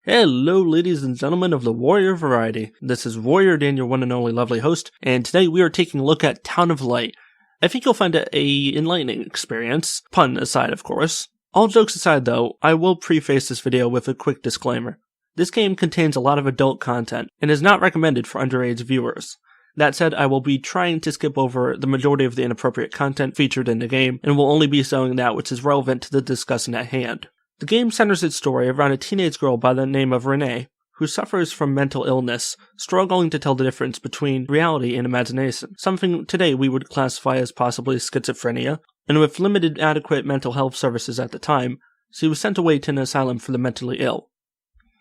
Hello ladies and gentlemen of the Warrior variety. This is WarriorDan, your one and only lovely host, and today we are taking a look at Town of Light. I think you'll find it a enlightening experience, pun aside of course. All jokes aside though, I will preface this video with a quick disclaimer. This game contains a lot of adult content, and is not recommended for underage viewers. That said, I will be trying to skip over the majority of the inappropriate content featured in the game, and will only be showing that which is relevant to the discussion at hand. The game centers its story around a teenage girl by the name of Renee, who suffers from mental illness, struggling to tell the difference between reality and imagination, something today we would classify as possibly schizophrenia, and with limited adequate mental health services at the time, she was sent away to an asylum for the mentally ill.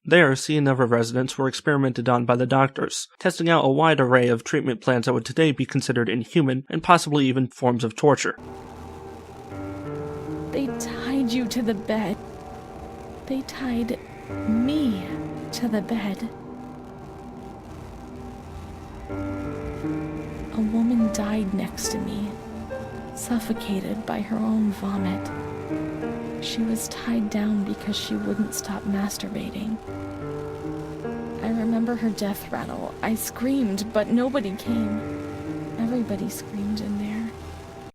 There, she and other residents were experimented on by the doctors, testing out a wide array of treatment plans that would today be considered inhuman and possibly even forms of torture. They tied you to the bed. They tied me to the bed. A woman died next to me, suffocated by her own vomit. She was tied down because she wouldn't stop masturbating. I remember her death rattle. I screamed, but nobody came. Everybody screamed in there.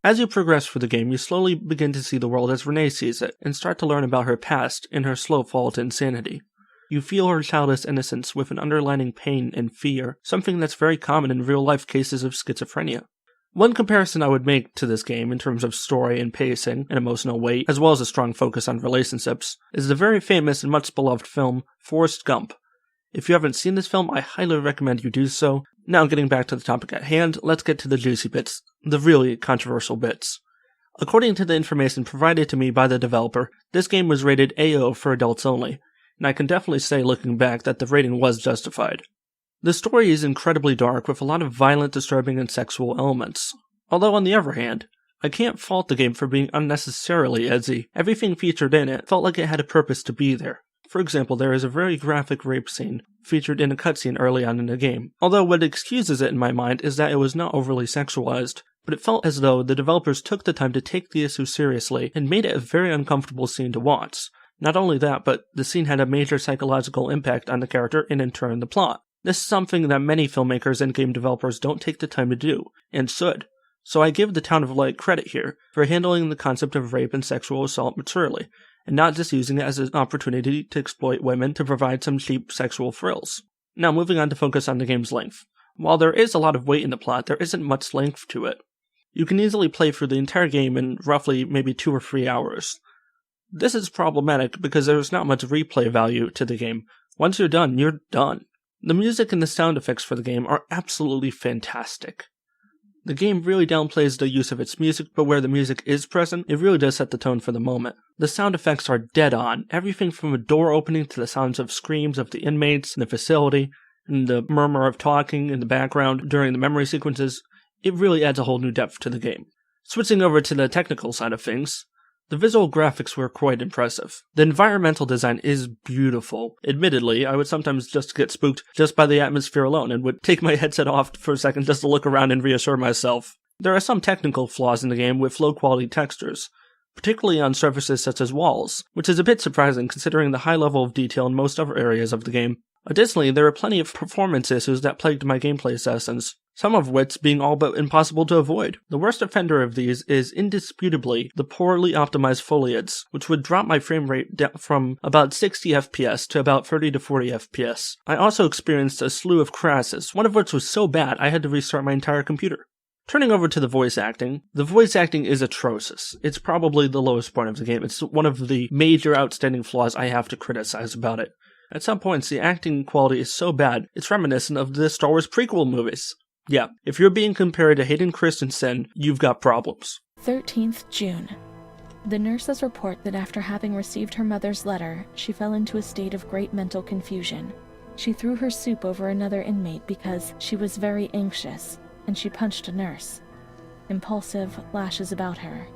As you progress through the game, you slowly begin to see the world as Renee sees it, and start to learn about her past and her slow fall to insanity. You feel her childish innocence with an underlying pain and fear, something that's very common in real-life cases of schizophrenia. One comparison I would make to this game in terms of story and pacing and emotional weight, as well as a strong focus on relationships, is the very famous and much beloved film Forrest Gump. If you haven't seen this film, I highly recommend you do so. Now getting back to the topic at hand, let's get to the juicy bits, the really controversial bits. According to the information provided to me by the developer, this game was rated AO for adults only, and I can definitely say looking back that the rating was justified. The story is incredibly dark with a lot of violent, disturbing, and sexual elements. Although on the other hand, I can't fault the game for being unnecessarily edgy. Everything featured in it felt like it had a purpose to be there. For example, there is a very graphic rape scene featured in a cutscene early on in the game, although what excuses it in my mind is that it was not overly sexualized, but it felt as though the developers took the time to take the issue seriously and made it a very uncomfortable scene to watch. Not only that, but the scene had a major psychological impact on the character and in turn the plot. This is something that many filmmakers and game developers don't take the time to do, and should. So I give the Town of Light credit here for handling the concept of rape and sexual assault maturely, and not just using it as an opportunity to exploit women to provide some cheap sexual thrills. Now moving on to focus on the game's length. While there is a lot of weight in the plot, there isn't much length to it. You can easily play through the entire game in roughly maybe 2 or 3 hours. This is problematic because there's not much replay value to the game. Once you're done, you're done. The music and the sound effects for the game are absolutely fantastic. The game really downplays the use of its music, but where the music is present, it really does set the tone for the moment. The sound effects are dead on, everything from a door opening to the sounds of screams of the inmates in the facility, and the murmur of talking in the background during the memory sequences. It really adds a whole new depth to the game. Switching over to the technical side of things, the visual graphics were quite impressive. The environmental design is beautiful. Admittedly, I would sometimes just get spooked just by the atmosphere alone and would take my headset off for a second just to look around and reassure myself. There are some technical flaws in the game with low-quality textures, particularly on surfaces such as walls, which is a bit surprising considering the high level of detail in most other areas of the game. Additionally, there are plenty of performance issues that plagued my gameplay sessions, some of which being all but impossible to avoid. The worst offender of these is indisputably the poorly optimized foliage, which would drop my frame rate down from about 60 FPS to about 30 to 40 FPS. I also experienced a slew of crashes, one of which was so bad I had to restart my entire computer. Turning over to the voice acting is atrocious. It's probably the lowest point of the game. It's one of the major outstanding flaws I have to criticize about it. At some points, the acting quality is so bad, it's reminiscent of the Star Wars prequel movies. Yeah, if you're being compared to Hayden Christensen, you've got problems. 13th June. The nurses report that after having received her mother's letter, she fell into a state of great mental confusion. She threw her soup over another inmate because she was very anxious, and she punched a nurse. Impulsive, lashes about her.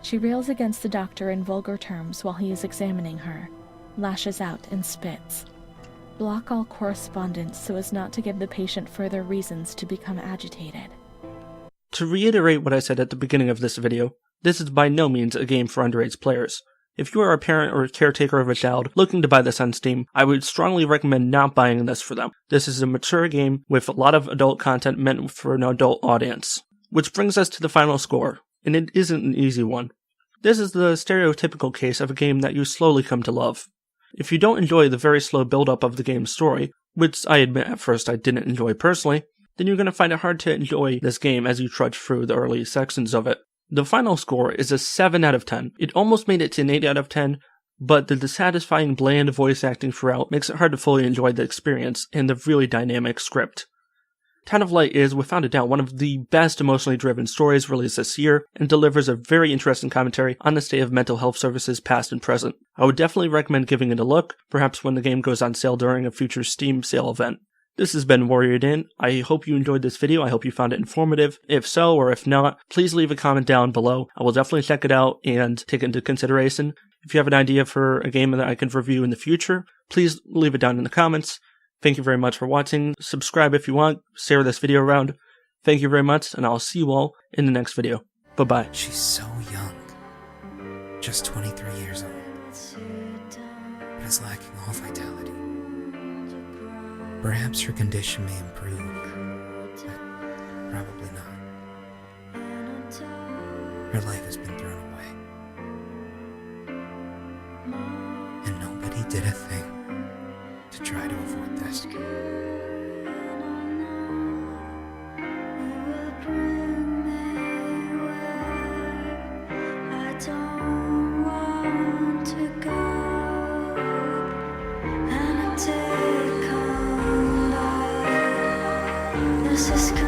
She rails against the doctor in vulgar terms while he is examining her, lashes out and spits. Block all correspondence so as not to give the patient further reasons to become agitated. To reiterate what I said at the beginning of this video, this is by no means a game for underage players. If you are a parent or a caretaker of a child looking to buy this on Steam, I would strongly recommend not buying this for them. This is a mature game with a lot of adult content meant for an adult audience. Which brings us to the final score, and it isn't an easy one. This is the stereotypical case of a game that you slowly come to love. If you don't enjoy the very slow build-up of the game's story, which I admit at first I didn't enjoy personally, then you're going to find it hard to enjoy this game as you trudge through the early sections of it. The final score is a 7 out of 10. It almost made it to an 8 out of 10, but the dissatisfying bland voice acting throughout makes it hard to fully enjoy the experience and the really dynamic script. Town of Light is, without a doubt, one of the best emotionally driven stories released this year, and delivers a very interesting commentary on the state of mental health services past and present. I would definitely recommend giving it a look, perhaps when the game goes on sale during a future Steam sale event. This has been WarriorDan. I hope you enjoyed this video. I hope you found it informative. If so, or if not, please leave a comment down below. I will definitely check it out and take it into consideration. If you have an idea for a game that I can review in the future, please leave it down in the comments. Thank you very much for watching. Subscribe if you want. Share this video around. Thank you very much, and I'll see you all in the next video. Bye-bye. She's so young. Just 23 years old. But is lacking all vitality. Perhaps her condition may improve, but probably not. Her life has been thrown away. And nobody did a thing to try to avoid this. This is